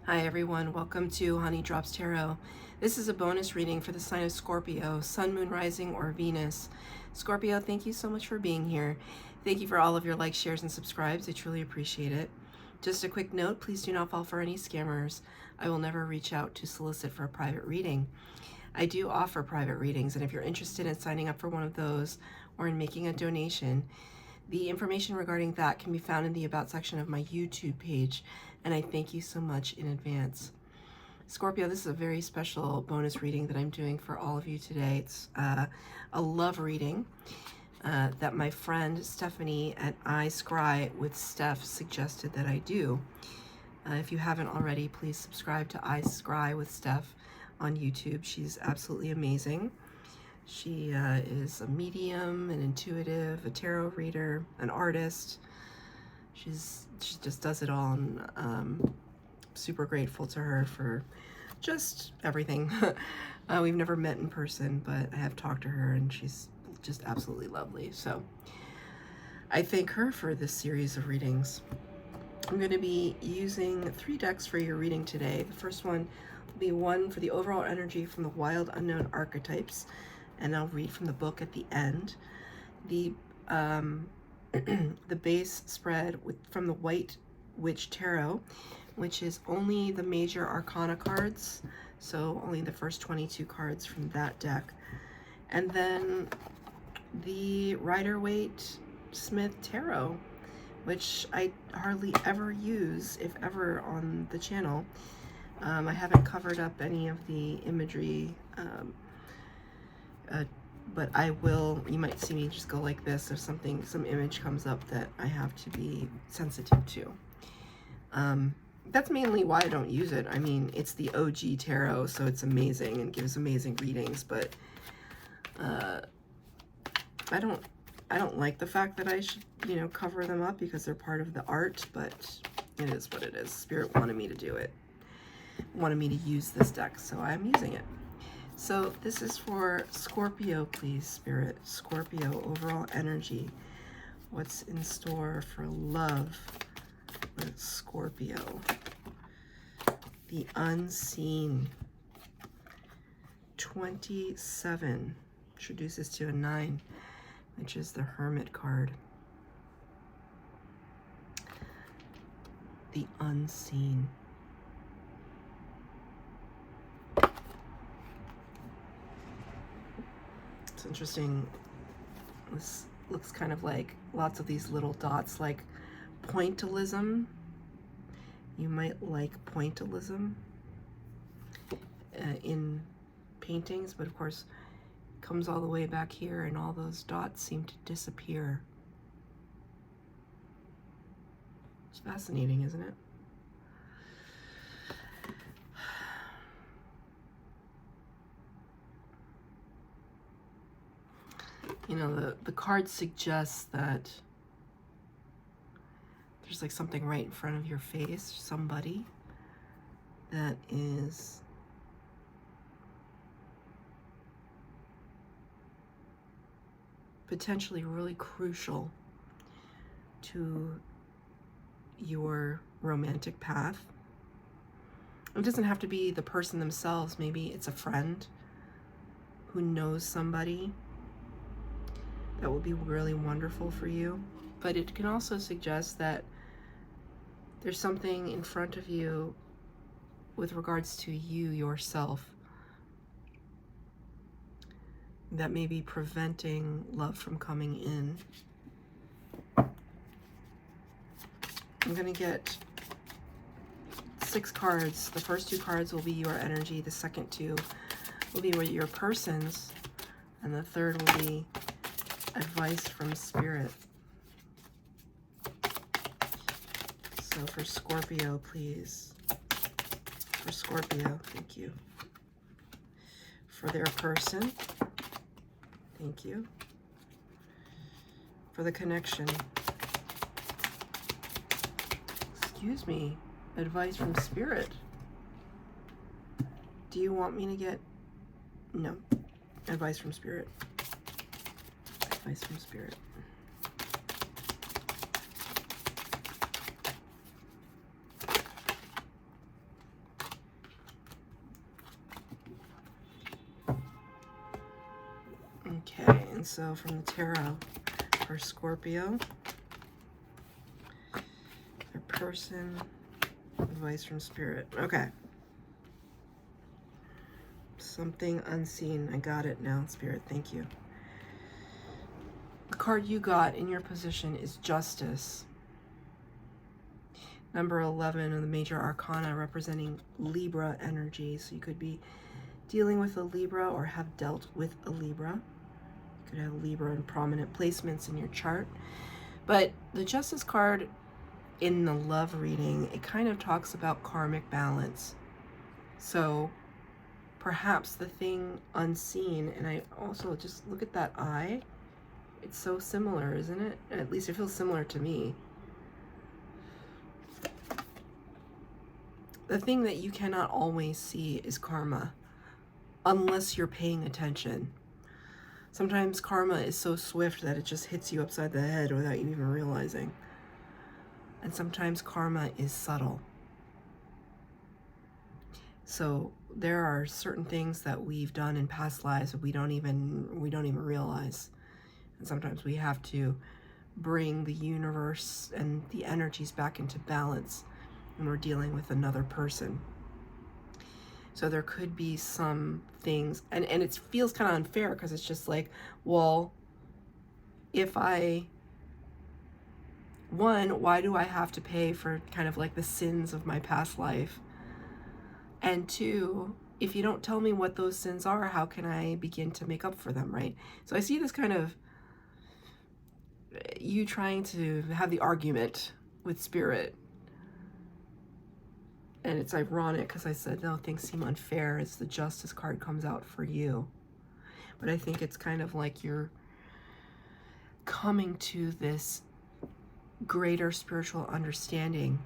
Hi everyone, welcome to Honey Drops Tarot. This is a bonus reading for the sign of Scorpio, Sun, Moon, Rising, or Venus. Scorpio, thank you so much for being here. Thank you for all of your likes, shares, and subscribes. I truly appreciate it. Just a quick note, please do not fall for any scammers. I will never reach out to solicit for a private reading. I do offer private readings, and if you're interested in signing up for one of those or in making a donation, the information regarding that can be found in the About section of my YouTube page, and I thank you so much in advance. Scorpio, this is a very special bonus reading that I'm doing for all of you today. It's a love reading that my friend Stephanie at I Scry with Steph suggested that I do. If you haven't already, please subscribe to I Scry with Steph on YouTube. She's absolutely amazing. She is a medium, an intuitive, a tarot reader, an artist. She just does it all, and super grateful to her for just everything. We've never met in person, but I have talked to her, and she's just absolutely lovely. So I thank her for this series of readings. I'm going to be using 3 decks for your reading today. The first one will be one for the overall energy from the Wild Unknown Archetypes, and I'll read from the book at the end. The the base spread from the White Witch Tarot, which is only the major arcana cards, so only the first 22 cards from that deck. And then the Rider-Waite Smith Tarot, which I hardly ever use, if ever, on the channel. I haven't covered up any of the imagery, but I will. You might see me just go like this if some image comes up that I have to be sensitive to. That's mainly why I don't use it. I mean, it's the OG tarot, so it's amazing and gives amazing readings, but I don't like the fact that I should, cover them up because they're part of the art, but it is what it is. Spirit wanted me to do it. Wanted me to use this deck, so I'm using it. So this is for Scorpio, please, Spirit. Scorpio, overall energy. What's in store for love with Scorpio? The Unseen. 27 introduces to a 9, which is the Hermit card. The Unseen. It's interesting. This looks kind of like lots of these little dots, like pointillism. You might like pointillism in paintings, but of course it comes all the way back here and all those dots seem to disappear. It's fascinating, isn't it? The card suggests that there's like something right in front of your face, somebody that is potentially really crucial to your romantic path. It doesn't have to be the person themselves. Maybe it's a friend who knows somebody that will be really wonderful for you. But it can also suggest that there's something in front of you with regards to you yourself that may be preventing love from coming in. I'm going to get 6 cards. The first 2 cards will be your energy. The second 2 will be your person's. And the third will be advice from Spirit. So for Scorpio, please. For Scorpio, thank you. For their person, thank you. For the connection. Excuse me, advice from Spirit. Do you want me to get... No, advice from Spirit. Advice from Spirit. Okay, and so from the tarot for Scorpio, their person, advice from Spirit. Okay. Something unseen. I got it now, Spirit. Thank you. The card you got in your position is Justice. Number 11 of the major arcana, representing Libra energy. So you could be dealing with a Libra or have dealt with a Libra. You could have Libra in prominent placements in your chart. But the Justice card in the love reading, it kind of talks about karmic balance. So perhaps the thing unseen, and I also just look at that eye. It's so similar, isn't it? At least it feels similar to me. The thing that you cannot always see is karma, unless you're paying attention. Sometimes karma is so swift that it just hits you upside the head without you even realizing. And sometimes karma is subtle. So there are certain things that we've done in past lives that we don't even realize. And sometimes we have to bring the universe and the energies back into balance when we're dealing with another person. So there could be some things, and it feels kind of unfair because it's just like, well, if why do I have to pay for kind of like the sins of my past life? And two, if you don't tell me what those sins are, how can I begin to make up for them, right? So I see this kind of you trying to have the argument with Spirit. And it's ironic because I said, no, things seem unfair as the Justice card comes out for you. But I think it's kind of like you're coming to this greater spiritual understanding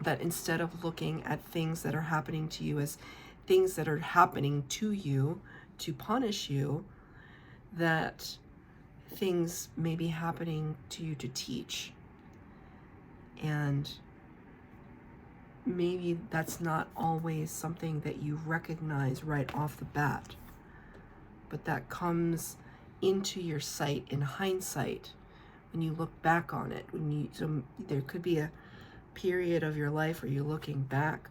that instead of looking at things that are happening to you as things that are happening to you to punish you, that things may be happening to you to teach. And maybe that's not always something that you recognize right off the bat, but that comes into your sight in hindsight when you look back on it. So there could be a period of your life where you're looking back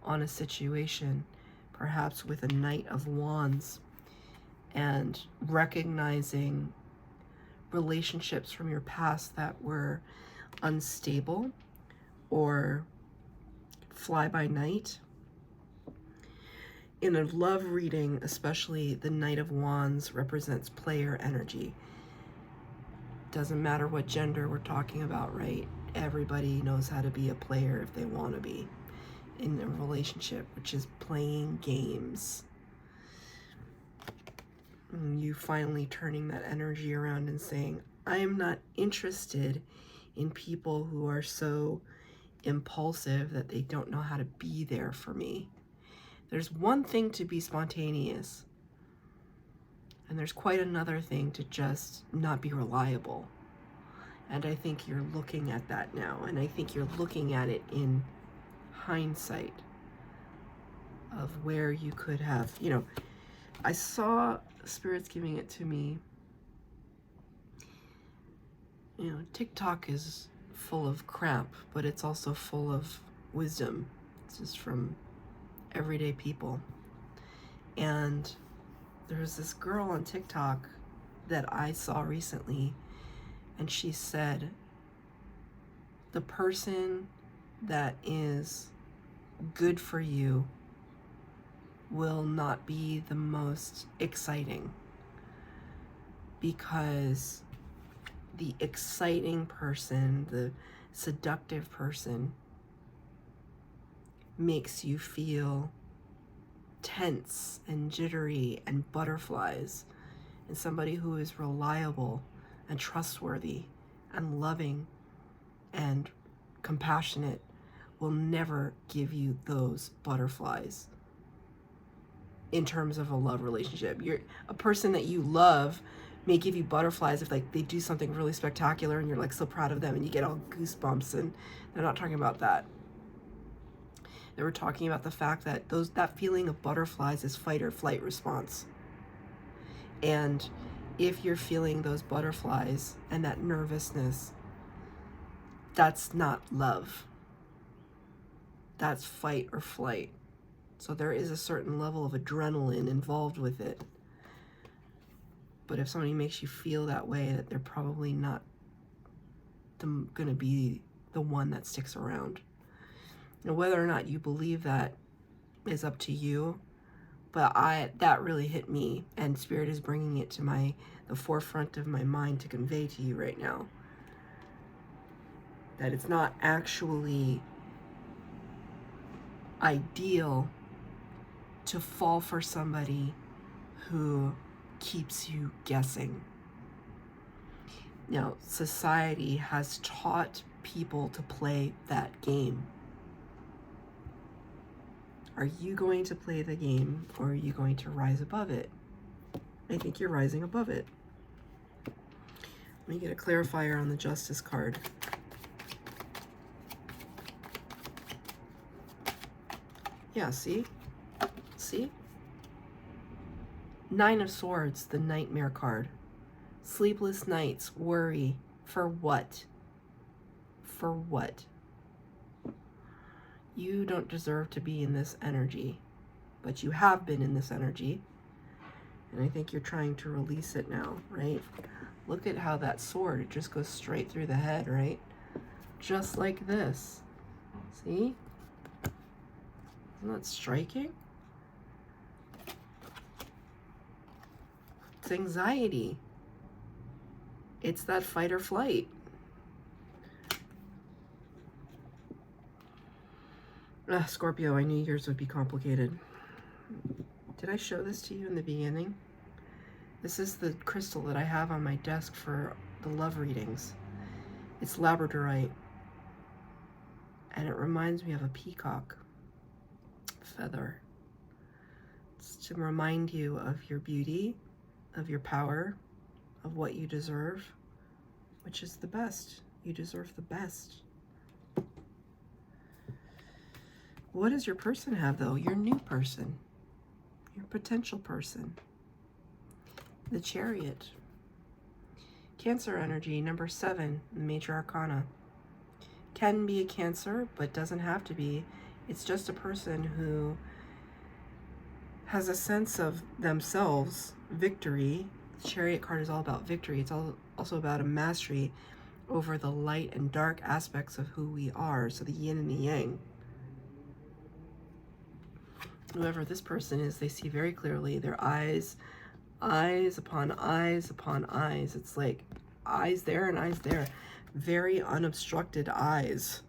on a situation, perhaps with a Knight of Wands, and recognizing relationships from your past that were unstable or fly by night. In a love reading, especially, the Knight of Wands represents player energy. Doesn't matter what gender we're talking about, right? Everybody knows how to be a player if they want to be in a relationship, which is playing games. And you finally turning that energy around and saying, I am not interested in people who are so impulsive that they don't know how to be there for me. There's one thing to be spontaneous, and there's quite another thing to just not be reliable. And I think you're looking at that now, and I think you're looking at it in hindsight of where you could have, I saw Spirit's giving it to me. TikTok is full of crap, but it's also full of wisdom. It's just from everyday people. And there's this girl on TikTok that I saw recently, and she said, the person that is good for you will not be the most exciting, because the exciting person, the seductive person, makes you feel tense and jittery and butterflies. And somebody who is reliable and trustworthy and loving and compassionate will never give you those butterflies in terms of a love relationship. A person that you love may give you butterflies if they do something really spectacular and you're so proud of them and you get all goosebumps, and they're not talking about that. They were talking about the fact that that feeling of butterflies is fight or flight response. And if you're feeling those butterflies and that nervousness, that's not love. That's fight or flight. So there is a certain level of adrenaline involved with it. But if somebody makes you feel that way, that they're probably not going to be the one that sticks around. Now, whether or not you believe that is up to you, but that really hit me, and Spirit is bringing it to the forefront of my mind to convey to you right now. That it's not actually ideal to fall for somebody who keeps you guessing. Now, society has taught people to play that game. Are you going to play the game, or are you going to rise above it? I think you're rising above it. Let me get a clarifier on the Justice card. Yeah, see? See? Nine of Swords, the Nightmare card. Sleepless nights, worry. For what? For what? You don't deserve to be in this energy, but you have been in this energy. And I think you're trying to release it now, right? Look at how that sword, it just goes straight through the head, right? Just like this. See? Isn't that striking? It's anxiety. It's that fight or flight. Scorpio, I knew yours would be complicated. Did I show this to you in the beginning? This is the crystal that I have on my desk for the love readings. It's labradorite. And it reminds me of a peacock feather. It's to remind you of your beauty, of your power, of what you deserve, which is the best. You deserve the best. What does your person have, though? Your new person, your potential person. The Chariot. Cancer energy, number 7, the Major Arcana. Can be a Cancer, but doesn't have to be. It's just a person who has a sense of themselves, victory. The Chariot card is all about victory. It's also about a mastery over the light and dark aspects of who we are. So the yin and the yang. Whoever this person is, they see very clearly. Their eyes upon eyes upon eyes. It's like eyes there and eyes there. Very unobstructed eyes.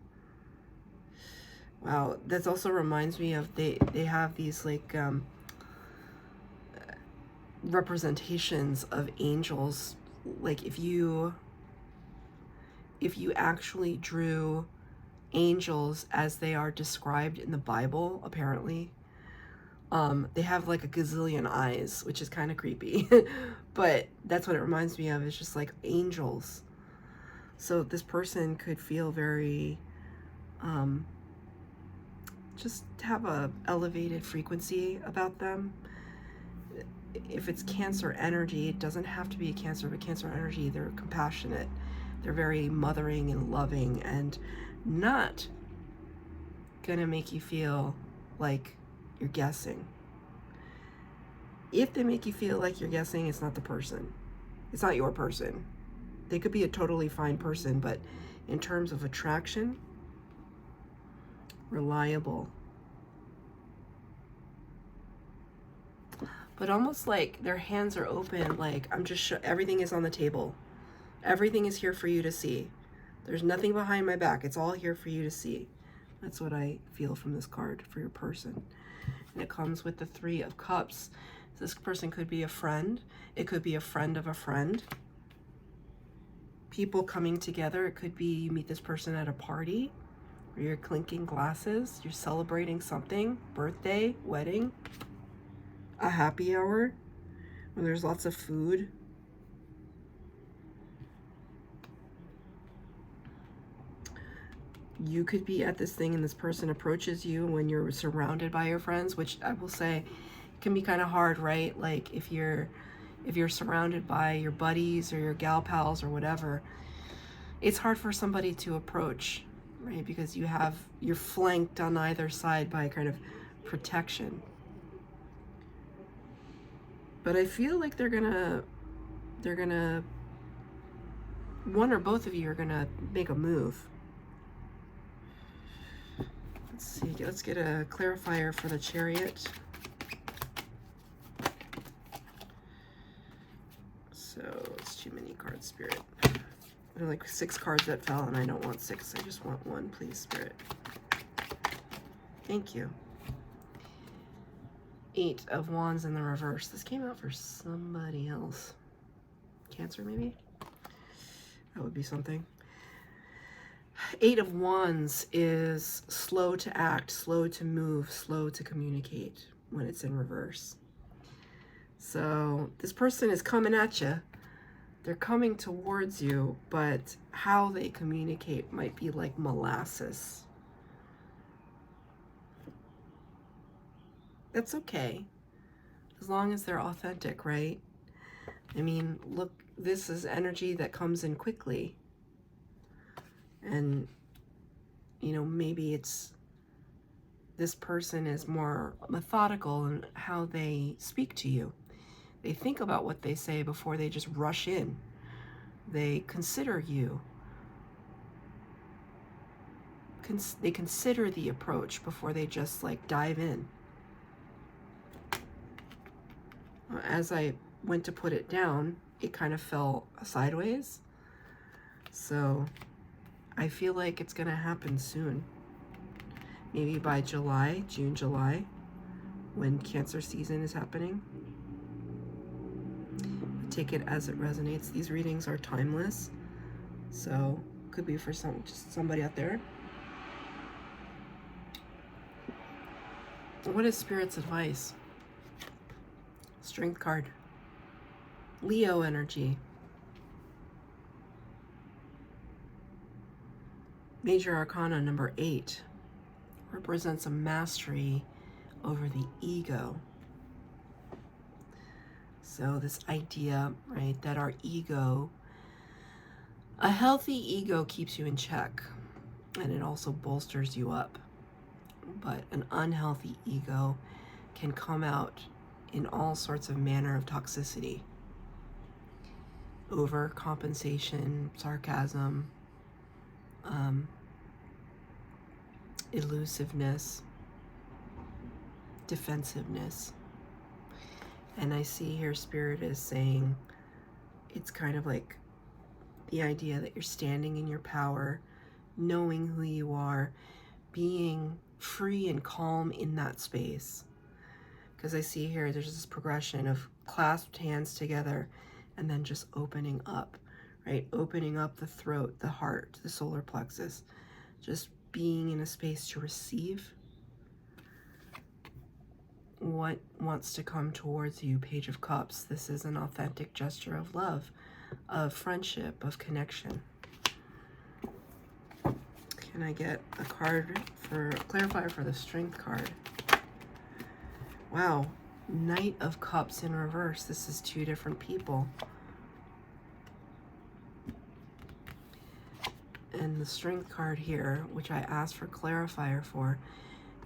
Wow, that also reminds me of they have these like representations of angels. Like if you actually drew angels as they are described in the Bible, apparently, they have like a gazillion eyes, which is kind of creepy. But that's what it reminds me of. It's just like angels. So this person could feel very just have a elevated frequency about them. If it's Cancer energy, it doesn't have to be a Cancer, but Cancer energy, they're compassionate. They're very mothering and loving, and not gonna make you feel like you're guessing. If they make you feel like you're guessing, it's not the person. It's not your person. They could be a totally fine person, but in terms of attraction, reliable. But almost like their hands are open, like I'm just everything is on the table. Everything is here for you to see. There's nothing behind my back. It's all here for you to see. That's what I feel from this card for your person. And it comes with the 3 of Cups. This person could be a friend. It could be a friend of a friend. People coming together. It could be you meet this person at a party, or you're clinking glasses. You're celebrating something, birthday, wedding, a happy hour, where there's lots of food. You could be at this thing and this person approaches you when you're surrounded by your friends, which I will say can be kind of hard, right? Like if if you're surrounded by your buddies or your gal pals or whatever, it's hard for somebody to approach, right? Because you're flanked on either side by kind of protection. But I feel like they're gonna, one or both of you are gonna make a move. Let's see, let's get a clarifier for the Chariot. So it's too many cards, Spirit. There are like 6 cards that fell, and I don't want 6. I just want 1, please, Spirit. Thank you. 8 of Wands in the reverse. This came out for somebody else. Cancer, maybe? That would be something. 8 of Wands is slow to act, slow to move, slow to communicate when it's in reverse. So this person is coming at you. They're coming towards you, but how they communicate might be like molasses. That's okay, as long as they're authentic, right? I mean, look, this is energy that comes in quickly. And, you know, maybe it's this person is more methodical in how they speak to you. They think about what they say before they just rush in. They consider you. They consider the approach before they just like dive in. As I went to put it down, it kind of fell sideways. So I feel like it's going to happen soon. Maybe by July, June, July, when Cancer season is happening. Take it as it resonates. These readings are timeless, so could be for just somebody out there. What is Spirit's advice? Strength card. Leo energy. Major Arcana number 8 represents a mastery over the ego. So this idea, right, that our ego, a healthy ego keeps you in check, and it also bolsters you up. But an unhealthy ego can come out in all sorts of manner of toxicity. Overcompensation, sarcasm, elusiveness, defensiveness. And I see here Spirit is saying it's kind of like the idea that you're standing in your power, knowing who you are, being free and calm in that space. Because I see here there's this progression of clasped hands together and then just opening up, right? Opening up the throat, the heart, the solar plexus. Just being in a space to receive what wants to come towards you. Page of Cups. This is an authentic gesture of love, of friendship, of connection. Can I get a card for clarifier for the Strength card? Wow, Knight of Cups in reverse. This is 2 different people. And the Strength card here, which I asked for clarifier for,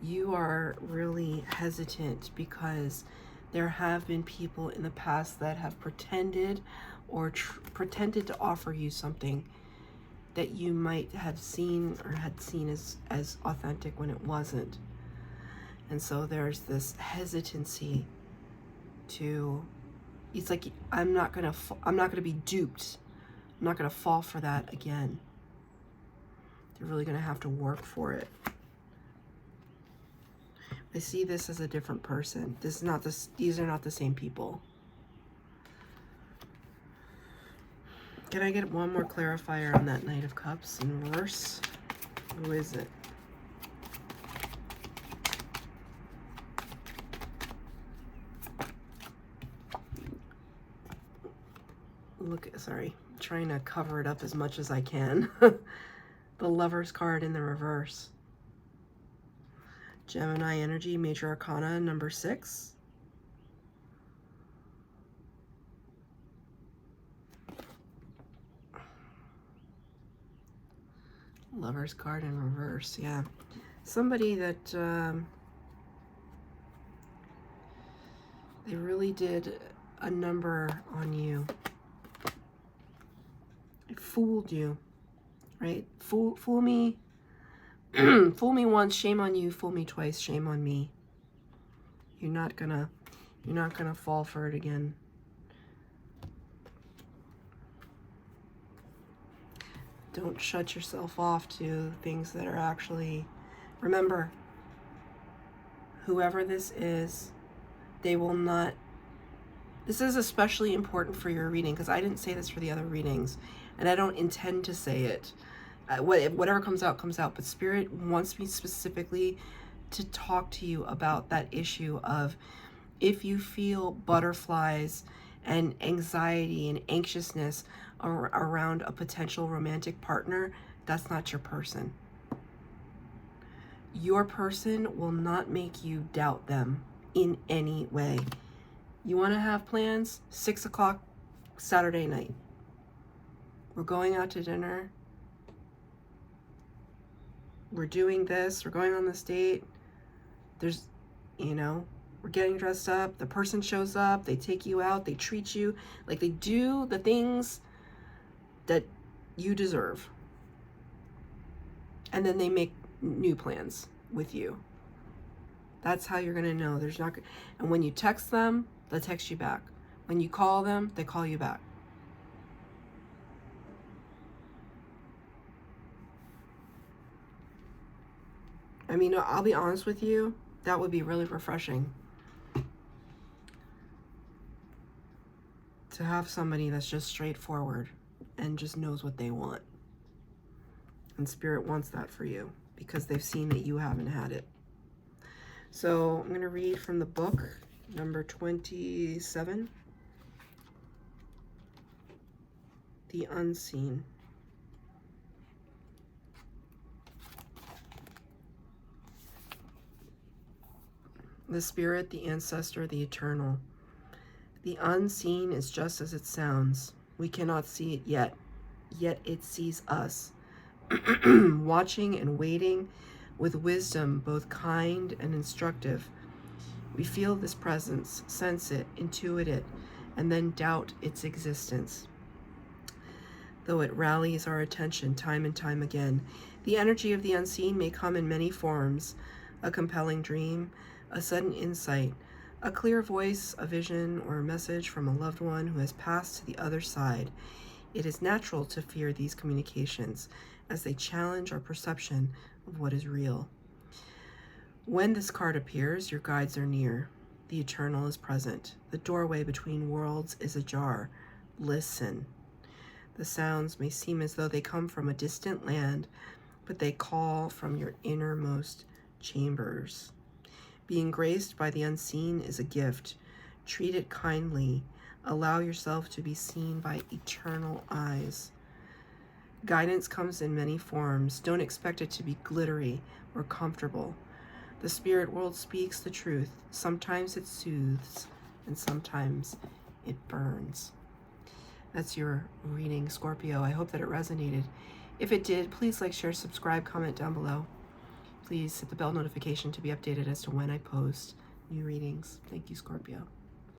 you are really hesitant because there have been people in the past that have pretended or pretended to offer you something that you might have seen or had seen as authentic when it wasn't. And so there's this hesitancy to, it's like, I'm not gonna be duped. I'm not gonna fall for that again. They're really gonna have to work for it. I see this as a different person. These are not the same people. Can I get one more clarifier on that Knight of Cups in reverse? Who is it? Sorry, I'm trying to cover it up as much as I can. The Lover's card in the reverse. Gemini energy, Major Arcana number 6. Lover's card in reverse, yeah. Somebody that they really did a number on you. It fooled you, right? Fool me. Fool me once, shame on you. Fool me twice, shame on me. You're not gonna fall for it again. Don't shut yourself off to things that are actually, remember, whoever this is, they will not, this is especially important for your reading, because I didn't say this for the other readings, and I don't intend to say it. Whatever comes out, but Spirit wants me specifically to talk to you about that issue of, if you feel butterflies and anxiety and anxiousness around a potential romantic partner, that's not your person. Your person will not make you doubt them in any way. You want to have plans? 6 o'clock Saturday night. We're going out to dinner. We're doing this. We're going on this date. There's, you know, we're getting dressed up. The person shows up. They take you out. They treat you like they do the things that you deserve. And then they make new plans with you. That's how you're going to know. There's not, and when you text them, they'll text you back. When you call them, they call you back. I mean, I'll be honest with you, that would be really refreshing. To have somebody that's just straightforward and just knows what they want. And Spirit wants that for you because they've seen that you haven't had it. So I'm going to read from the book, number 27, The Unseen. The Spirit, the Ancestor, the Eternal. The unseen is just as it sounds. We cannot see it yet it sees us. Watching and waiting with wisdom, both kind and instructive. We feel this presence, sense it, intuit it, and then doubt its existence. Though it rallies our attention time and time again, the energy of the unseen may come in many forms: a compelling dream, a sudden insight, a clear voice, a vision, or a message from a loved one who has passed to the other side. It is natural to fear these communications as they challenge our perception of what is real. When this card appears, your guides are near. The eternal is present. The doorway between worlds is ajar. Listen. The sounds may seem as though they come from a distant land, but they call from your innermost chambers. Being graced by the unseen is a gift. Treat it kindly. Allow yourself to be seen by eternal eyes. Guidance comes in many forms. Don't expect it to be glittery or comfortable. The spirit world speaks the truth. Sometimes it soothes, and sometimes it burns. That's your reading, Scorpio. I hope that it resonated. If it did, please like, share, subscribe, comment down below. Please hit the bell notification to be updated as to when I post new readings. Thank you, Scorpio.